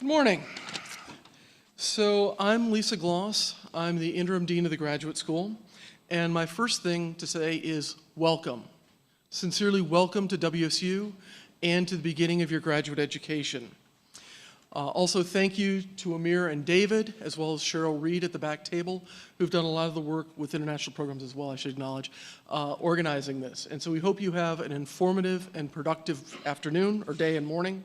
Good morning. So I'm Lisa Gloss. I'm the interim dean of the graduate school. And my first thing to say is welcome. Sincerely welcome to WSU and to the beginning of your graduate education. Also thank you to Amir and David, as well as Cheryl Reed at the back table, who've done a lot of the work with international programs as well, I should acknowledge, organizing this. And so we hope you have an informative and productive afternoon or day and morning.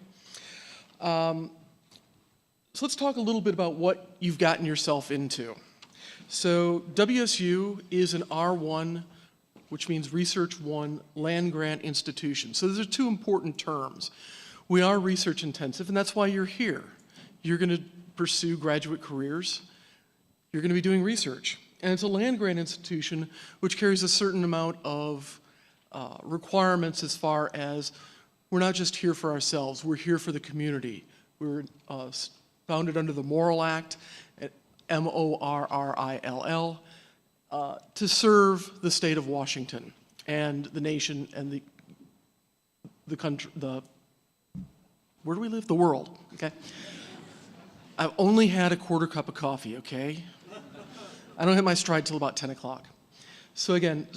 So let's talk a little bit about what you've gotten yourself into. So WSU is an R1, which means Research 1 land-grant institution. So those are two important terms. We are research intensive, and that's why you're here. You're going to pursue graduate careers. You're going to be doing research. And it's a land-grant institution which carries a certain amount of requirements as far as we're not just here for ourselves, we're here for the community. We're founded under the Morrill Act, M-O-R-R-I-L-L, to serve the state of Washington and the nation and the country, where do we live? The world, okay? I've only had a quarter cup of coffee, okay? I don't hit my stride till about 10 o'clock. So again,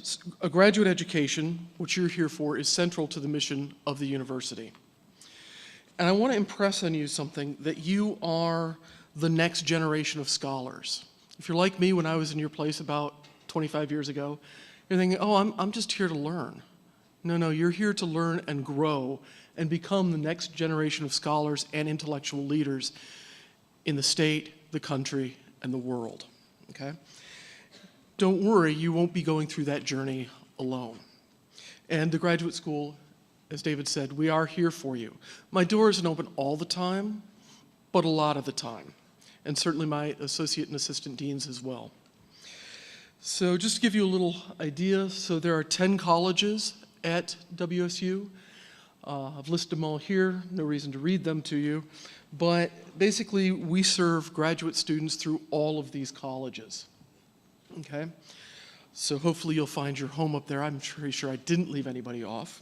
a graduate education, which you're here for, is central to the mission of the university. And I want to impress on you something, that you are the next generation of scholars. If you're like me when I was in your place about 25 years ago, you're thinking, oh, I'm just here to learn. No, you're here to learn and grow and become the next generation of scholars and intellectual leaders in the state, the country, and the world, okay? Don't worry, you won't be going through that journey alone. And the graduate school, as David said, we are here for you. My door isn't open all the time, but a lot of the time. And certainly my associate and assistant deans as well. So just to give you a little idea, so there are 10 colleges at WSU. I've listed them all here, no reason to read them to you. But basically, we serve graduate students through all of these colleges. Okay? So hopefully you'll find your home up there. I'm pretty sure I didn't leave anybody off.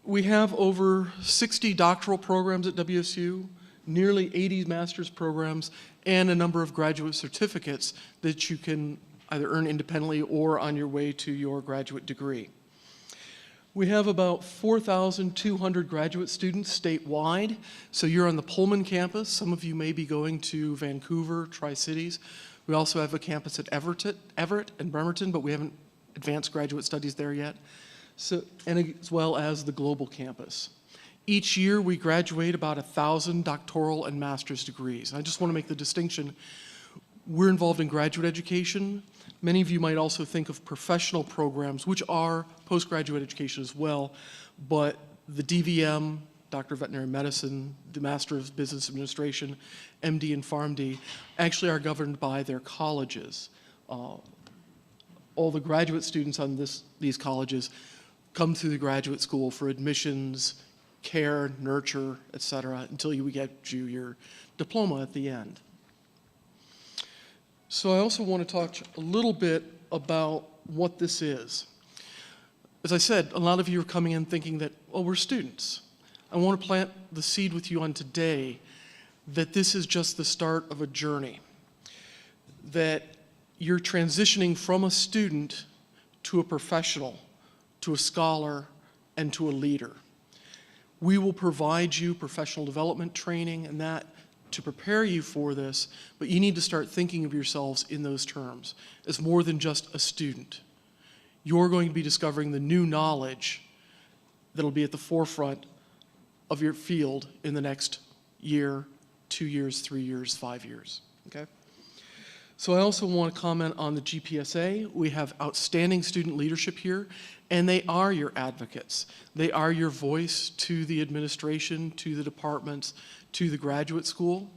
We have over 60 doctoral programs at WSU, nearly 80 master's programs, and a number of graduate certificates that you can either earn independently or on your way to your graduate degree. We have about 4,200 graduate students statewide. So you're on the Pullman campus. Some of you may be going to Vancouver, Tri-Cities. We also have a campus at Everett and Bremerton, but we haven't advanced graduate studies there yet. So, and as well as the global campus. Each year we graduate about 1,000 doctoral and master's degrees. And I just want to make the distinction. We're involved in graduate education. Many of you might also think of professional programs, which are postgraduate education as well, but the DVM, Doctor of Veterinary Medicine, the Master of Business Administration, MD and PharmD, actually are governed by their colleges. All the graduate students on these colleges come through the graduate school for admissions, care, nurture, et cetera, until you get you your diploma at the end. So I also want to talk a little bit about what this is. As I said, a lot of you are coming in thinking that, oh, we're students. I want to plant the seed with you on today that this is just the start of a journey, that you're transitioning from a student to a professional, to a scholar, and to a leader. We will provide you professional development training and that to prepare you for this, but you need to start thinking of yourselves in those terms as more than just a student. You're going to be discovering the new knowledge that'll be at the forefront of your field in the next year, 2 years, 3 years, 5 years, okay? So I also want to comment on the GPSA. We have outstanding student leadership here, and they are your advocates. They are your voice to the administration, to the departments, to the graduate school.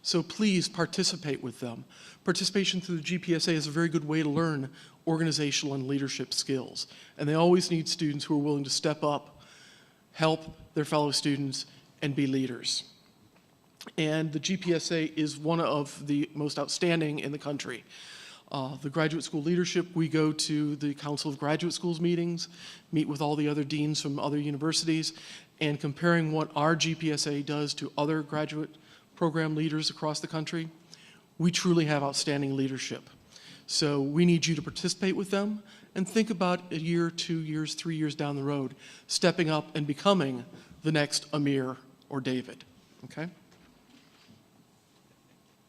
So please participate with them. Participation through the GPSA is a very good way to learn organizational and leadership skills. And they always need students who are willing to step up, help their fellow students, and be leaders. And the GPSA is one of the most outstanding in the country. The graduate school leadership, we go to the Council of Graduate Schools meetings, meet with all the other deans from other universities, and comparing what our GPSA does to other graduate program leaders across the country, we truly have outstanding leadership. So we need you to participate with them and think about a year, 2 years, 3 years down the road, stepping up and becoming the next Amir or David, okay?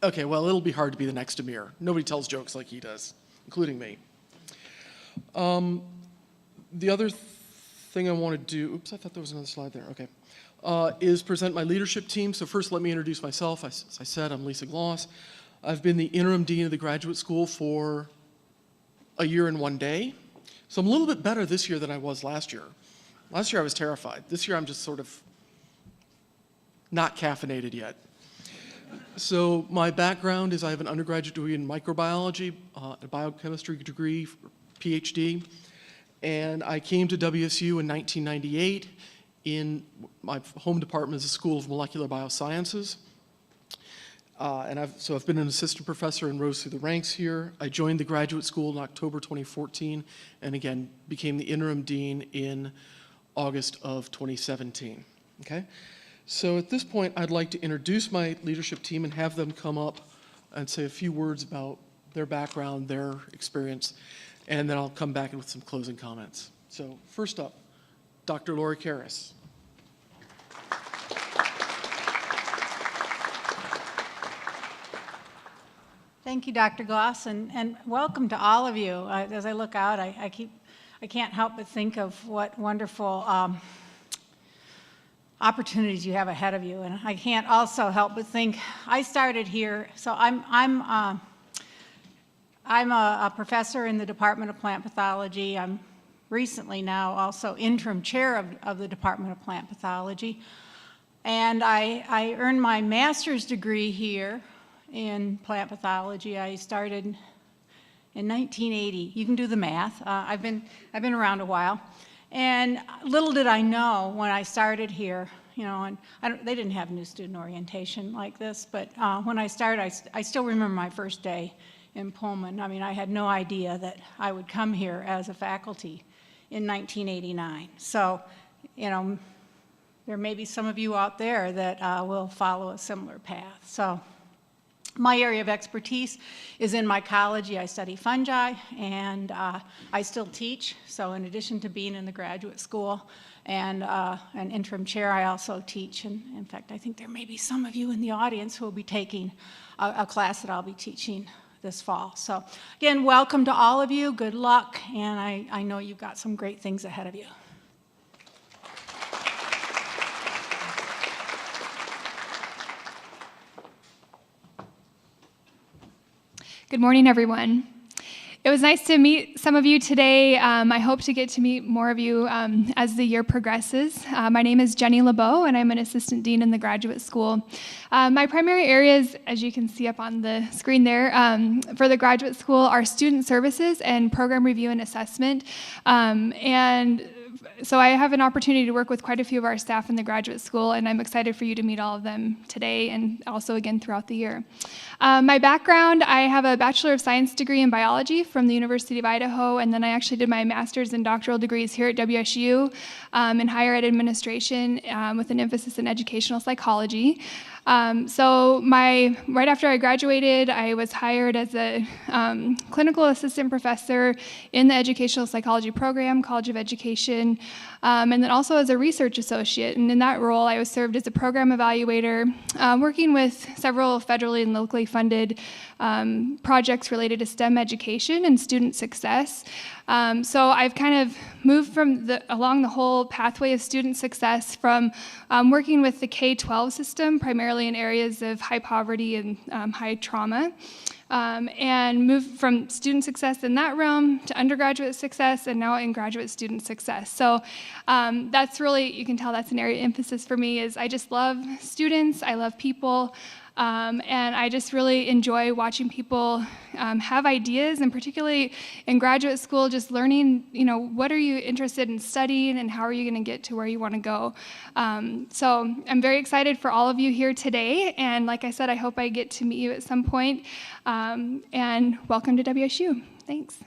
Okay, well, it'll be hard to be the next Amir. Nobody tells jokes like he does, including me. The other thing I want to do, oops, I thought there was another slide there, okay, is present my leadership team. So first, let me introduce myself. As I said, I'm Lisa Gloss. I've been the interim dean of the graduate school for a year and 1 day. So I'm a little bit better this year than I was last year. Last year I was terrified. This year I'm just sort of not caffeinated yet. So my background is I have an undergraduate degree in microbiology, a biochemistry degree, PhD, and I came to WSU in 1998. In my home department is the School of Molecular Biosciences. So I've been an assistant professor and rose through the ranks here. I joined the graduate school in October 2014, and again, became the interim dean in August of 2017, okay? So at this point, I'd like to introduce my leadership team and have them come up and say a few words about their background, their experience, and then I'll come back with some closing comments. So first up, Dr. Lori Karras. Thank you, Dr. Gloss, and welcome to all of you. As I look out, I can't help but think of what wonderful opportunities you have ahead of you, and I can't also help but think I started here. So I'm a professor in the Department of Plant Pathology. I'm recently now also interim chair of the Department of Plant Pathology, and I earned my master's degree here in plant pathology. I started in 1980. You can do the math. I've been around a while, and little did I know when I started here, you know, and they didn't have new student orientation like this, but when I started, I still remember my first day in Pullman. I mean, I had no idea that I would come here as a faculty in 1989. So, you know, there may be some of you out there that will follow a similar path. So my area of expertise is in mycology. I study fungi, and I still teach. So in addition to being in the graduate school and an interim chair, I also teach. And in fact, I think there may be some of you in the audience who will be taking a class that I'll be teaching this fall. So again, welcome to all of you. Good luck, and I know you've got some great things ahead of you. Good morning, everyone. It was nice to meet some of you today. I hope to get to meet more of you as the year progresses. My name is Jenny LeBeau, and I'm an assistant dean in the graduate school. My primary areas, as you can see up on the screen there, for the graduate school are student services and program review and assessment. And so I have an opportunity to work with quite a few of our staff in the graduate school, and I'm excited for you to meet all of them today and also again throughout the year. My background, I have a Bachelor of Science degree in biology from the University of Idaho, and then I actually did my master's and doctoral degrees here at WSU in higher ed administration with an emphasis in educational psychology. So right after I graduated, I was hired as a clinical assistant professor in the educational psychology program, College of Education, and then also as a research associate. And in that role, I was served as a program evaluator, working with several federally and locally funded projects related to STEM education and student success. So I've kind of moved along the whole pathway of student success from working with the K-12 system, primarily in areas of high poverty and high trauma, and moved from student success in that realm to undergraduate success and now in graduate student success. So that's really, you can tell that's an area of emphasis for me, is I just love students, I love people. And I just really enjoy watching people have ideas, and particularly in graduate school, just learning, what are you interested in studying and how are you going to get to where you want to go. So I'm very excited for all of you here today. And like I said, I hope I get to meet you at some point. And welcome to WSU. Thanks.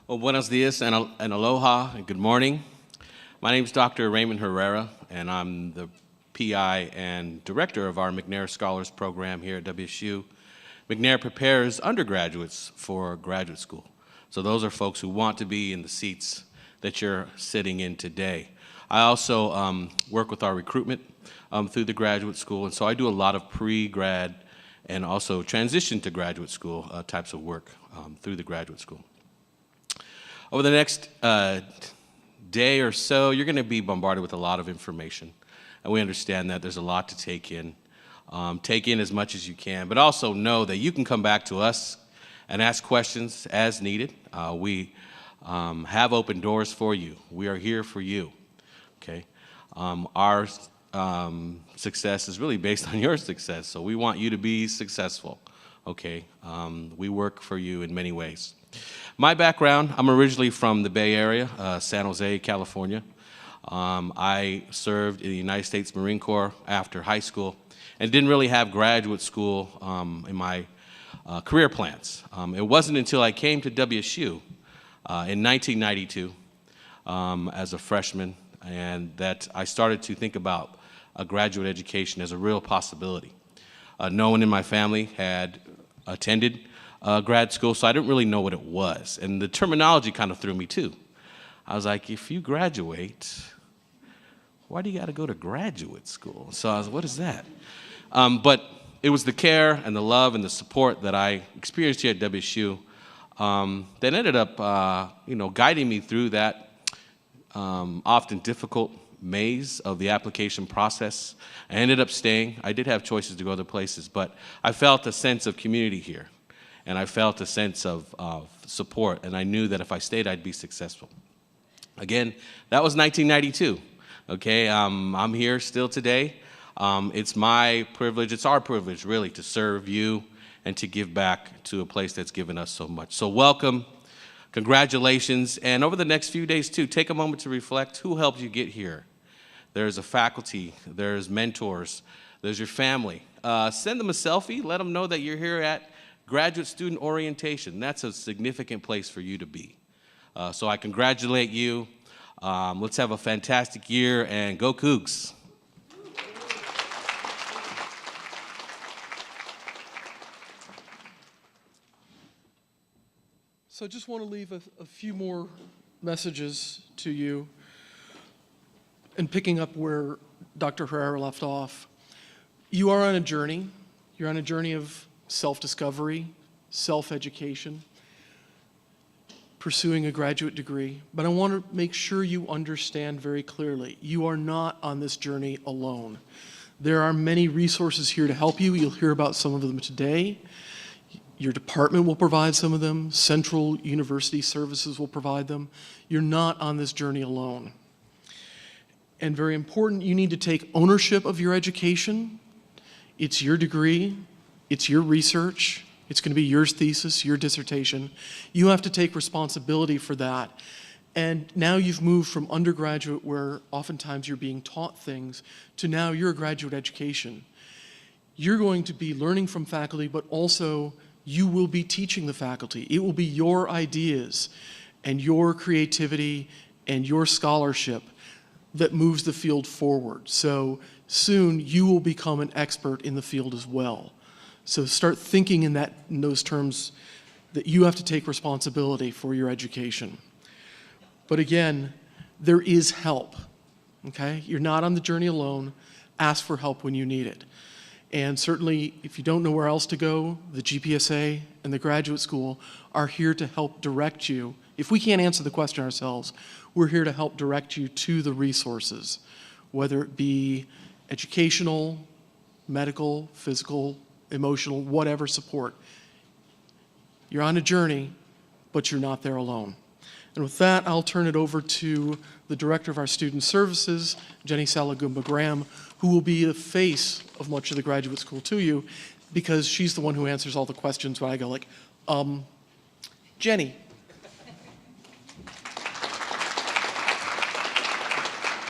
Well, buenos dias and aloha, and good morning. My name is Dr. Raymond Herrera, and I'm the PI and director of our McNair Scholars Program here at WSU. McNair prepares undergraduates for graduate school. So those are folks who want to be in the seats that you're sitting in today. I also work with our recruitment through the graduate school, and so I do a lot of pre-grad and also transition to graduate school types of work through the graduate school. Over the next day or so, you're going to be bombarded with a lot of information, and we understand that there's a lot to take in. Take in as much as you can, but also know that you can come back to us and ask questions as needed. We have open doors for you. We are here for you, okay? Our success is really based on your success, so we want you to be successful, okay? We work for you in many ways. My background, I'm originally from the Bay Area, San Jose, California. I served in the United States Marine Corps after high school and didn't really have graduate school in my career plans. It wasn't until I came to WSU in 1992 as a freshman and that I started to think about a graduate education as a real possibility. No one in my family had attended grad school, so I didn't really know what it was. And the terminology kind of threw me too. I was like, if you graduate, why do you got to go to graduate school? So I was, what is that? But it was the care and the love and the support that I experienced here at WSU that ended up, guiding me through that often difficult maze of the application process. I ended up staying. I did have choices to go other places, but I felt a sense of community here. And I felt a sense of support, and I knew that if I stayed, I'd be successful. Again, that was 1992, okay? I'm here still today. It's my privilege, it's our privilege, really, to serve you and to give back to a place that's given us so much. So welcome, congratulations, and over the next few days, too, take a moment to reflect who helped you get here. There's a faculty, there's mentors, there's your family. Send them a selfie, let them know that you're here at graduate student orientation. That's a significant place for you to be. So I congratulate you. Let's have a fantastic year, and go Cougs. So I just want to leave a few more messages to you. And picking up where Dr. Herrera left off, you are on a journey. You're on a journey of self-discovery, self-education, pursuing a graduate degree. But I want to make sure you understand very clearly, you are not on this journey alone. There are many resources here to help you. You'll hear about some of them today. Your department will provide some of them. Central University Services will provide them. You're not on this journey alone. And very important, you need to take ownership of your education. It's your degree. It's your research. It's going to be your thesis, your dissertation. You have to take responsibility for that. And now you've moved from undergraduate, where oftentimes you're being taught things, to now you're a graduate education. You're going to be learning from faculty, but also you will be teaching the faculty. It will be your ideas and your creativity and your scholarship that moves the field forward. So soon you will become an expert in the field as well. So start thinking in those terms, that you have to take responsibility for your education. But again, there is help, okay? You're not on the journey alone. Ask for help when you need it. And certainly, if you don't know where else to go, the GPSA and the graduate school are here to help direct you. If we can't answer the question ourselves, we're here to help direct you to the resources, whether it be educational, medical, physical, emotional, whatever support. You're on a journey, but you're not there alone. And with that, I'll turn it over to the Director of our Student Services, Jenny Salagumba Graham, who will be the face of much of the graduate school to you, because she's the one who answers all the questions when I go like, Jenny,